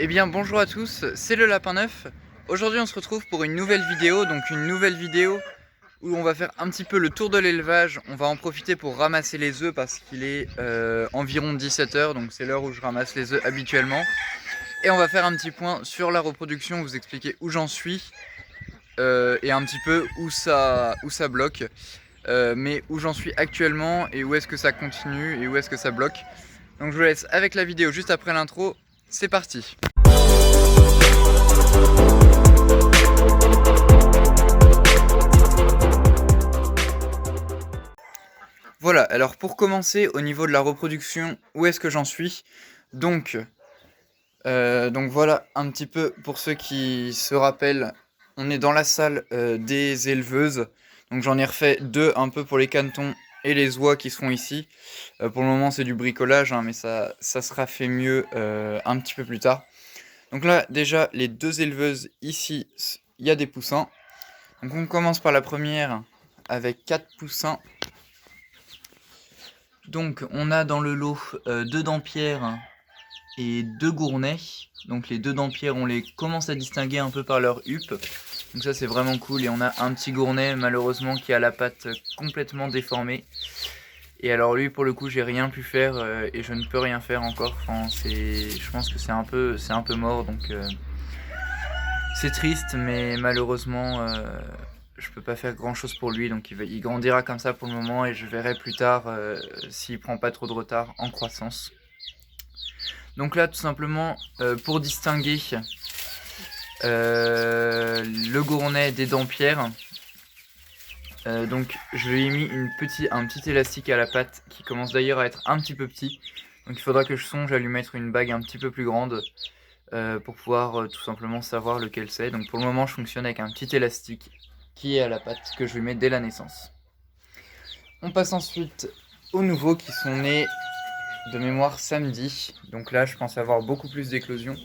Eh bien bonjour à tous, c'est le Lapin Neuf. Aujourd'hui on se retrouve pour une nouvelle vidéo, où on va faire un petit peu le tour de l'élevage. On va en profiter pour ramasser les œufs parce qu'il est environ 17 h, donc c'est l'heure où je ramasse les œufs habituellement. Et on va faire un petit point sur la reproduction, vous expliquer où j'en suis et un petit peu où ça bloque. Mais où j'en suis actuellement et où est-ce que ça continue et où est-ce que ça bloque. Donc je vous laisse avec la vidéo juste après l'intro, c'est parti. Voilà, alors pour commencer au niveau de la reproduction, où est-ce que j'en suis? Donc voilà un petit peu pour ceux qui se rappellent, on est dans la salle des éleveuses. Donc j'en ai refait deux un peu pour les canetons et les oies qui seront ici. Pour le moment c'est du bricolage, hein, mais ça sera fait mieux un petit peu plus tard. Donc là déjà les deux éleveuses ici, il y a des poussins. Donc on commence par la première avec 4 poussins. Donc on a dans le lot 2 dampierres et 2 gournets. Donc les 2 dampierres on les commence à distinguer un peu par leur huppe. Donc ça c'est vraiment cool. Et on a un petit gournet malheureusement qui a la patte complètement déformée. Et alors lui pour le coup j'ai rien pu faire et je ne peux rien faire encore. Enfin, je pense que c'est un peu mort, donc c'est triste, mais malheureusement je peux pas faire grand chose pour lui, donc il grandira comme ça pour le moment et je verrai plus tard s'il prend pas trop de retard en croissance. Donc là tout simplement pour distinguer le gournet des dampierres, donc je lui ai mis un petit élastique à la patte qui commence d'ailleurs à être un petit peu petit. Donc il faudra que je songe à lui mettre une bague un petit peu plus grande pour pouvoir tout simplement savoir lequel c'est. Donc pour le moment je fonctionne avec un petit élastique qui est à la patte que je lui mets dès la naissance. On passe ensuite aux nouveaux qui sont nés de mémoire samedi. Donc là je pense avoir beaucoup plus d'éclosions.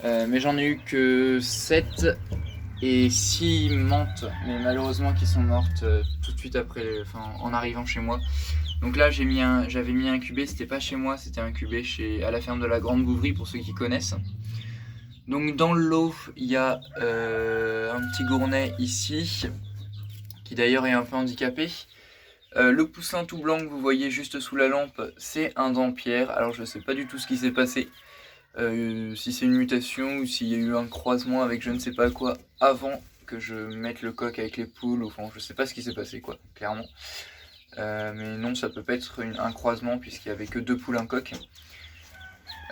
Mais j'en ai eu que 7 et 6 menthes, mais malheureusement qui sont mortes tout de suite après, en arrivant chez moi. Donc là j'avais mis un cubé, c'était pas chez moi, c'était un cubé à la ferme de la Grande Bouvrie pour ceux qui connaissent. Donc dans le lot, il y a un petit gournet ici, qui d'ailleurs est un peu handicapé. Le poussin tout blanc que vous voyez juste sous la lampe, c'est un dampierre. Alors je sais pas du tout ce qui s'est passé, si c'est une mutation ou s'il y a eu un croisement avec je ne sais pas quoi avant que je mette le coq avec les poules, enfin je sais pas ce qui s'est passé quoi, clairement. Mais non, ça peut pas être un croisement puisqu'il y avait que 2 poules, un coq.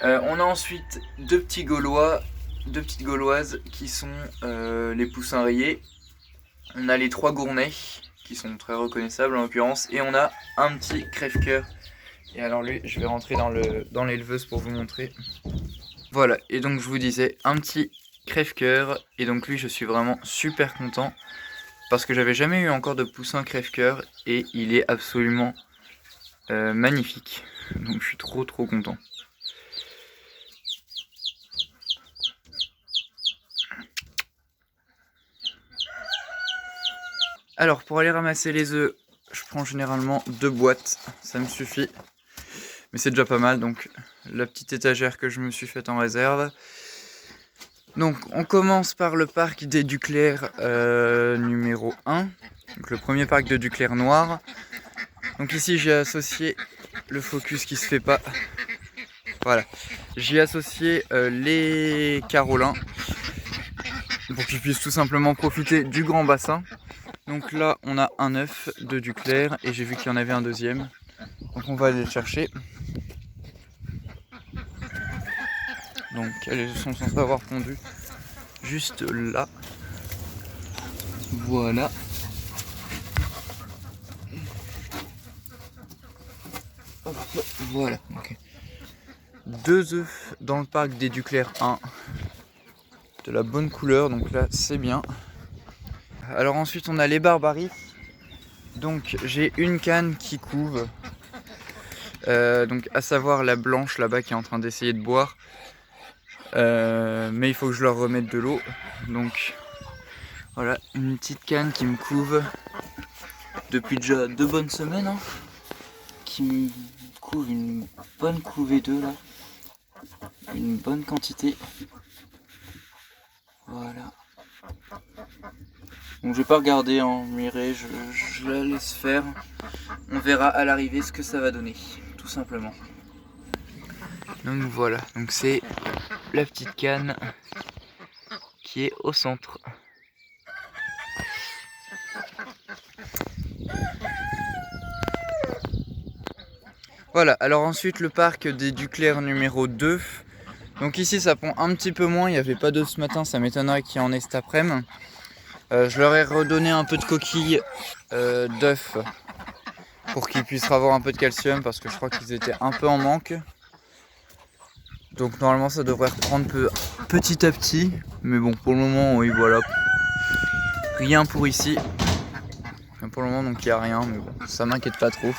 On a ensuite deux petites gauloises qui sont les poussins rayés. On a les 3 gournets qui sont très reconnaissables en l'occurrence, et on a un petit crève-cœur. Et alors lui, je vais rentrer dans l'éleveuse pour vous montrer. Voilà, et donc je vous disais, un petit crève-cœur, et donc lui je suis vraiment super content parce que j'avais jamais eu encore de poussin crève-cœur et il est absolument magnifique. Donc je suis trop content. Alors pour aller ramasser les œufs, je prends généralement 2 boîtes, ça me suffit. Mais c'est déjà pas mal, donc la petite étagère que je me suis faite en réserve. Donc on commence par le parc des Duclers numéro 1. Donc le premier parc de Duclers noir. Donc ici j'ai associé le focus qui se fait pas. Voilà. J'y ai associé les Carolins pour qu'ils puissent tout simplement profiter du grand bassin. Donc là on a un œuf de Duclers et j'ai vu qu'il y en avait un deuxième. Donc on va aller le chercher. Donc elles sont censées avoir pondu juste là. Voilà. Hop, voilà. Okay. 2 œufs dans le parc des Duclers 1. De la bonne couleur, donc là c'est bien. Alors ensuite on a les Barbaries. Donc j'ai une canne qui couve. Donc à savoir la blanche là-bas qui est en train d'essayer de boire. Mais il faut que je leur remette de l'eau. Donc voilà, une petite canne qui me couve depuis déjà 2 bonnes semaines, qui me couve une bonne couvée d'œufs là. une bonne quantité. Voilà. Donc je vais pas regarder en mirée, je la laisse faire. On verra à l'arrivée ce que ça va donner, tout simplement. Donc voilà, donc c'est la petite canne qui est au centre. Voilà, alors ensuite le parc des Duclerc numéro 2. Donc ici ça pond un petit peu moins, il n'y avait pas d'œufs ce matin, ça m'étonnerait qu'il y en ait cet après-midi. Je leur ai redonné un peu de coquilles d'œufs pour qu'ils puissent avoir un peu de calcium parce que je crois qu'ils étaient un peu en manque. Donc normalement ça devrait reprendre petit à petit. Mais bon, pour le moment, oui voilà. Rien pour ici. Pour le moment donc il n'y a rien, mais bon, ça m'inquiète pas trop.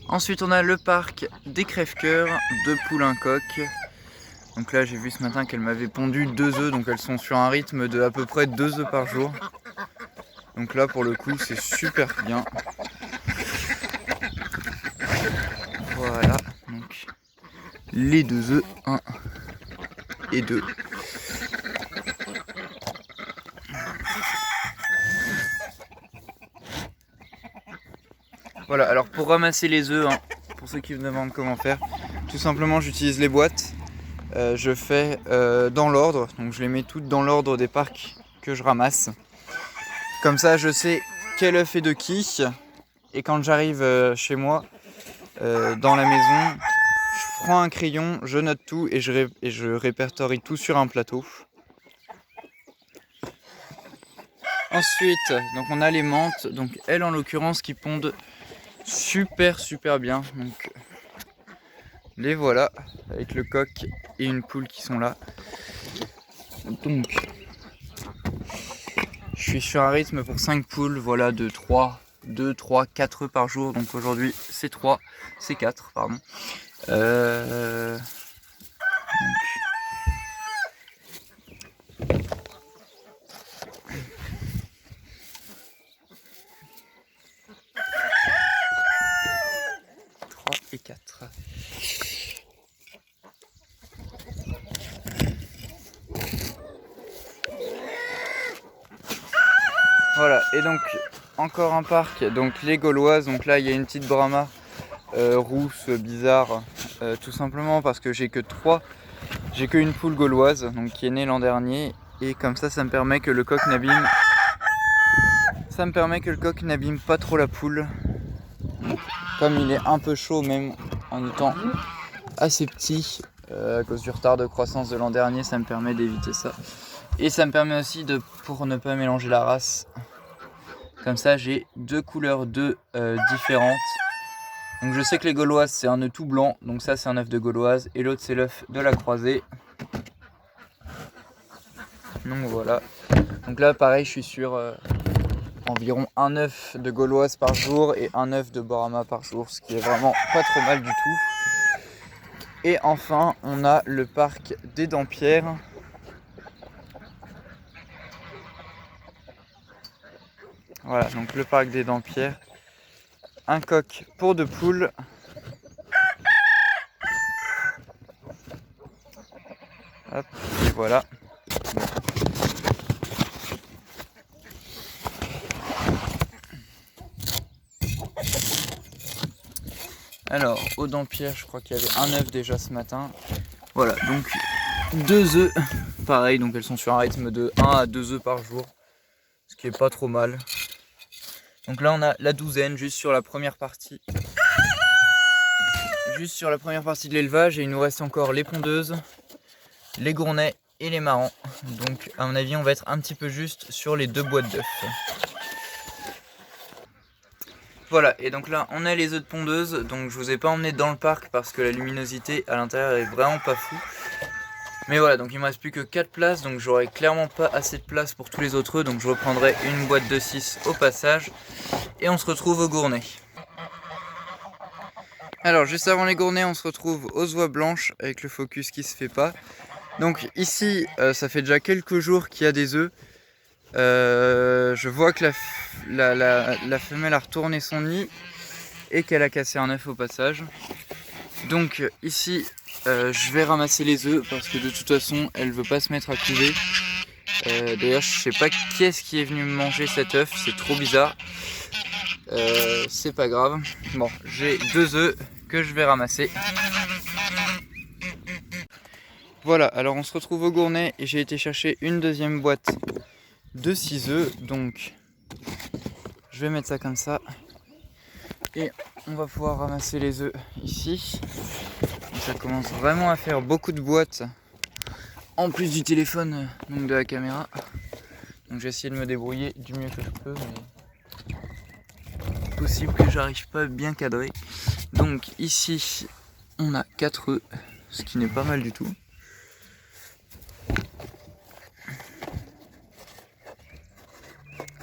Ensuite on a le parc des crève-cœurs de Poulencoq. Donc là j'ai vu ce matin qu'elles m'avaient pondu 2 œufs, donc elles sont sur un rythme de à peu près 2 œufs par jour. Donc là pour le coup c'est super bien. Voilà, donc les 2 œufs, 1 et 2. Voilà, alors pour ramasser les œufs, hein, pour ceux qui me demandent comment faire, tout simplement j'utilise les boîtes. Je fais dans l'ordre, donc je les mets toutes dans l'ordre des parcs que je ramasse. Comme ça je sais quel œuf est de qui. Et quand j'arrive chez moi, dans la maison, je prends un crayon, je note tout et je répertorie tout sur un plateau. Ensuite, donc on a les menthes, donc elles en l'occurrence qui pondent super bien. Donc les voilà, avec le coq et une poule qui sont là. Donc je suis sur un rythme pour 5 poules, voilà, de 3, 4 œufs par jour. Donc aujourd'hui c'est 4, pardon. Et 4. Voilà, et donc encore un parc, donc les Gauloises. Donc là il y a une petite Brahma rousse bizarre, tout simplement parce que j'ai qu'une poule gauloise, donc qui est née l'an dernier, et comme ça me permet que le coq n'abîme pas trop la poule. Donc, comme il est un peu chaud même en étant assez petit, à cause du retard de croissance de l'an dernier, ça me permet d'éviter ça. Et ça me permet aussi pour ne pas mélanger la race. Comme ça j'ai 2 couleurs d'œufs différentes. Donc je sais que les gauloises c'est un œuf tout blanc, donc ça c'est un œuf de gauloise, et l'autre c'est l'œuf de la croisée. Donc voilà. Donc là pareil je suis sur environ un œuf de gauloise par jour et un œuf de Brahma par jour, ce qui est vraiment pas trop mal du tout. Et enfin on a le parc des Dampierres. Voilà, donc le parc des Dampierres. Un coq pour 2 poules. Hop, et voilà. Alors, aux Dampierres, je crois qu'il y avait un œuf déjà ce matin. Voilà, donc 2 œufs. Pareil, donc elles sont sur un rythme de 1 à 2 œufs par jour. Ce qui est pas trop mal. Donc là, on a la douzaine juste sur la première partie. Juste sur la première partie de l'élevage. Et il nous reste encore les pondeuses, les gournets et les marrons. Donc à mon avis, on va être un petit peu juste sur les 2 boîtes d'œufs. Voilà, et donc là on a les œufs de pondeuse. Donc je vous ai pas emmené dans le parc parce que la luminosité à l'intérieur est vraiment pas fou. Mais voilà, donc il me reste plus que 4 places, donc j'aurai clairement pas assez de place pour tous les autres œufs. Donc je reprendrai une boîte de 6 au passage. Et on se retrouve au gournet. Alors juste avant les gournets, on se retrouve aux oies blanches avec le focus qui se fait pas. Donc ici ça fait déjà quelques jours qu'il y a des œufs. Je vois que la femelle a retourné son nid et qu'elle a cassé un œuf au passage. Donc ici, je vais ramasser les œufs parce que de toute façon, elle veut pas se mettre à couver. D'ailleurs, je sais pas qui est-ce qui est venu me manger cet œuf, c'est trop bizarre. C'est pas grave. Bon, j'ai 2 œufs que je vais ramasser. Voilà, alors on se retrouve au Gournay et j'ai été chercher une deuxième boîte de 6 œufs. Donc, je vais mettre ça comme ça. Et on va pouvoir ramasser les œufs ici. Donc, ça commence vraiment à faire beaucoup de boîtes. En plus du téléphone, donc de la caméra. Donc j'ai essayé de me débrouiller du mieux que je peux, mais possible que j'arrive pas à bien cadrer. Donc ici, on a 4 œufs, ce qui n'est pas mal du tout.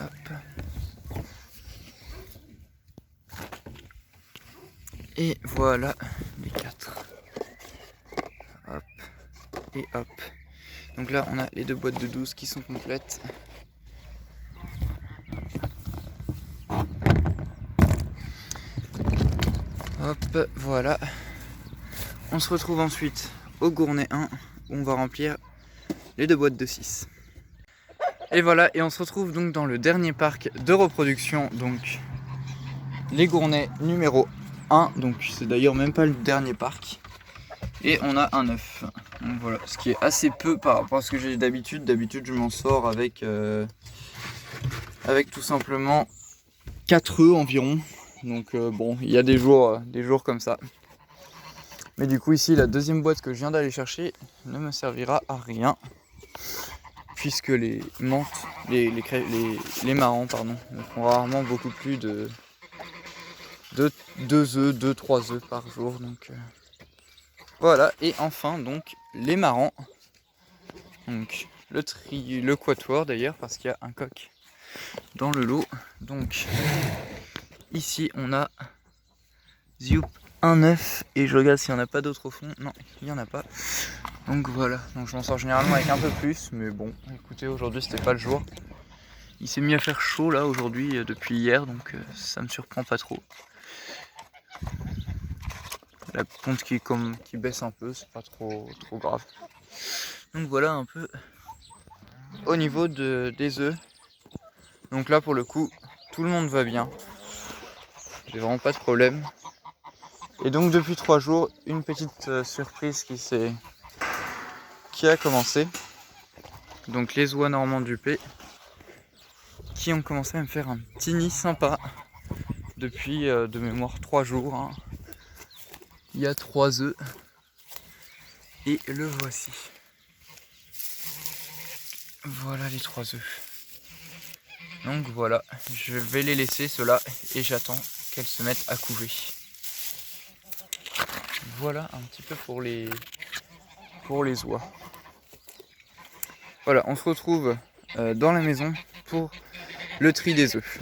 Hop. Et voilà les 4. Hop. Et hop. Donc là, on a les 2 boîtes de 12 qui sont complètes. Hop, voilà. On se retrouve ensuite au Gournay 1 où on va remplir les 2 boîtes de 6. Et voilà, et on se retrouve donc dans le dernier parc de reproduction, donc les Gournay numéro 1. Donc c'est d'ailleurs même pas le dernier parc. Et on a un œuf. Donc voilà, ce qui est assez peu par rapport à ce que j'ai d'habitude. D'habitude je m'en sors avec tout simplement 4 œufs environ. Donc bon, il y a des jours comme ça. Mais du coup ici la deuxième boîte que je viens d'aller chercher ne me servira à rien. Puisque les menthes, les marrons pardon, ne font rarement beaucoup plus de 2 œufs, 2-3 œufs par jour. Donc voilà, et enfin donc les marrons. Donc le quatuor d'ailleurs, parce qu'il y a un coq dans le lot. Donc ici on a Zioup, un œuf, et je regarde s'il n'y en a pas d'autres au fond. Non, il n'y en a pas. Donc voilà, donc je m'en sors généralement avec un peu plus, mais bon, écoutez, aujourd'hui c'était pas le jour. Il s'est mis à faire chaud là aujourd'hui depuis hier, donc ça me surprend pas trop. La ponte qui baisse un peu, c'est pas trop grave. Donc voilà un peu au niveau des œufs. Donc là pour le coup, tout le monde va bien. J'ai vraiment pas de problème. Et donc depuis 3 jours, une petite surprise qui a commencé. Donc les oies normands du P qui ont commencé à me faire un petit nid sympa depuis de mémoire 3 jours. Hein. Il y a 3 œufs et le voici. Voilà les 3 œufs. Donc voilà, je vais les laisser ceux-là et j'attends qu'elles se mettent à couver. Voilà un petit peu pour les oies. Voilà, on se retrouve dans la maison pour le tri des œufs.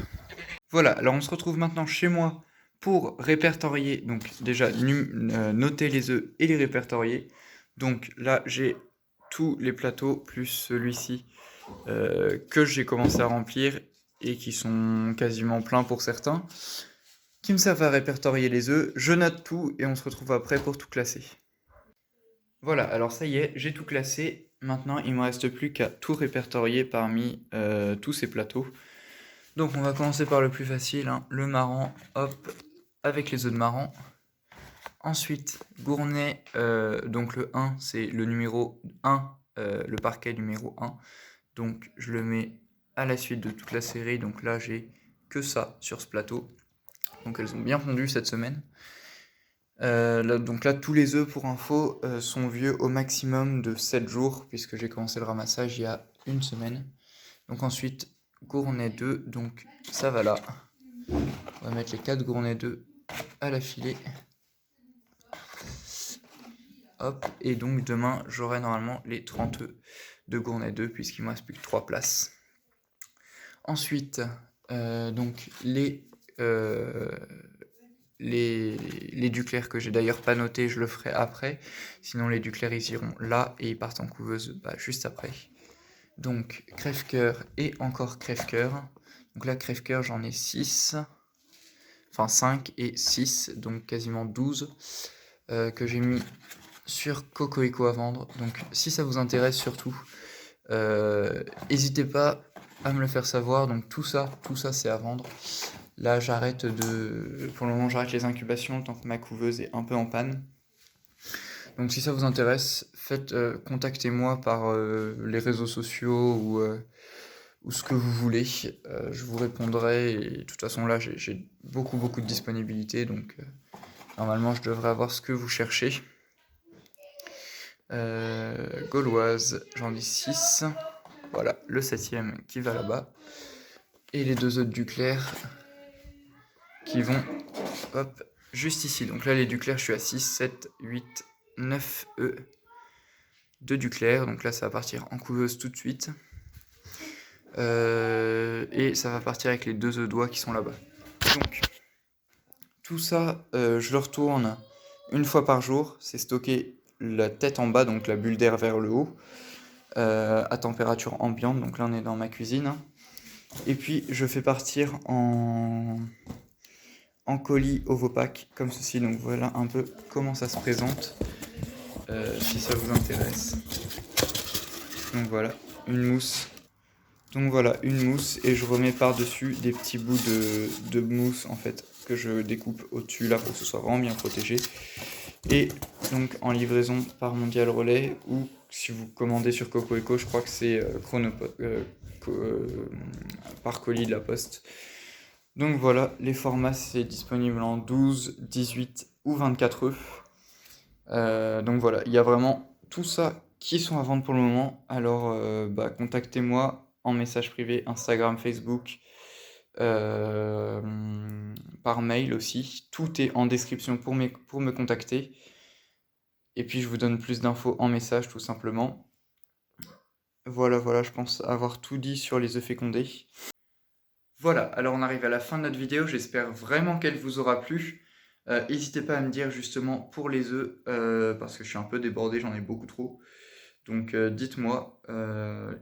Voilà, alors on se retrouve maintenant chez moi pour répertorier, donc déjà noter les œufs et les répertorier. Donc là j'ai tous les plateaux plus celui-ci que j'ai commencé à remplir et qui sont quasiment pleins pour certains, qui me servent à répertorier les œufs. Je note tout et on se retrouve après pour tout classer. Voilà, alors ça y est, j'ai tout classé. Maintenant, il ne me reste plus qu'à tout répertorier parmi tous ces plateaux. Donc on va commencer par le plus facile, hein, le marron, hop, avec les œufs de marron. Ensuite, Gournay, donc le 1, c'est le numéro 1, le parquet numéro 1. Donc je le mets à la suite de toute la série. Donc là, j'ai que ça sur ce plateau. Donc elles ont bien fondu cette semaine. Donc là, tous les œufs, pour info, sont vieux au maximum de 7 jours, puisque j'ai commencé le ramassage il y a une semaine. Donc ensuite, Gournay 2, donc ça va là. On va mettre les 4 Gournay 2 à l'affilée. Hop, et donc demain, j'aurai normalement les 30 œufs de Gournay 2, puisqu'il ne me reste plus que 3 places. Ensuite, donc les duclaires que j'ai d'ailleurs pas noté, je le ferai après. Sinon les duclaires ils iront là et ils partent en couveuse juste après. Donc crève-cœur et encore crève-cœur. Donc là crève-cœur j'en ai 6. Enfin 5 et 6, donc quasiment 12. que j'ai mis sur Cocorico à vendre. Donc si ça vous intéresse surtout, n'hésitez pas à me le faire savoir. Donc tout ça c'est à vendre. Là pour le moment j'arrête les incubations tant que ma couveuse est un peu en panne. Donc si ça vous intéresse, contactez-moi par les réseaux sociaux ou ce que vous voulez. Je vous répondrai et de toute façon là j'ai beaucoup de disponibilité, donc normalement je devrais avoir ce que vous cherchez. Gauloise, j'en dis 6. Voilà, le 7e qui va là-bas. Et les 2 autres Duclair qui vont juste ici. Donc là les Duclair je suis à 6, 7, 8, 9 2 Duclair. Donc là ça va partir en couveuse tout de suite. Et ça va partir avec les 2 œufs d'oie qui sont là-bas. Donc tout ça je le retourne une fois par jour. C'est stocké la tête en bas, donc la bulle d'air vers le haut, à température ambiante. Donc là on est dans ma cuisine. Et puis je fais partir en colis ovopack comme ceci. Donc voilà un peu comment ça se présente, si ça vous intéresse. Donc voilà une mousse. Et je remets par-dessus des petits bouts de mousse en fait que je découpe au-dessus là pour que ce soit vraiment bien protégé. Et donc en livraison par Mondial Relais, ou si vous commandez sur Cocorico, je crois que c'est par colis de la poste. Donc voilà, les formats c'est disponible en 12, 18 ou 24 œufs. Donc voilà, il y a vraiment tout ça qui sont à vendre pour le moment. Alors contactez-moi en message privé, Instagram, Facebook, par mail aussi. Tout est en description pour me contacter. Et puis je vous donne plus d'infos en message tout simplement. Voilà, je pense avoir tout dit sur les œufs fécondés. Voilà, alors on arrive à la fin de notre vidéo, j'espère vraiment qu'elle vous aura plu. N'hésitez pas à me dire justement pour les œufs, parce que je suis un peu débordé, j'en ai beaucoup trop. Donc dites-moi,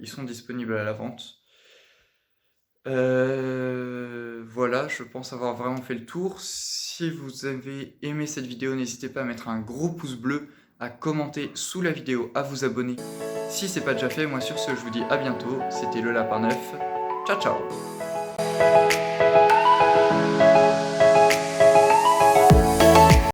ils sont disponibles à la vente. Voilà, je pense avoir vraiment fait le tour. Si vous avez aimé cette vidéo, n'hésitez pas à mettre un gros pouce bleu, à commenter sous la vidéo, à vous abonner si c'est pas déjà fait. Moi sur ce, je vous dis à bientôt. C'était le Lapin Neuf. Ciao ciao.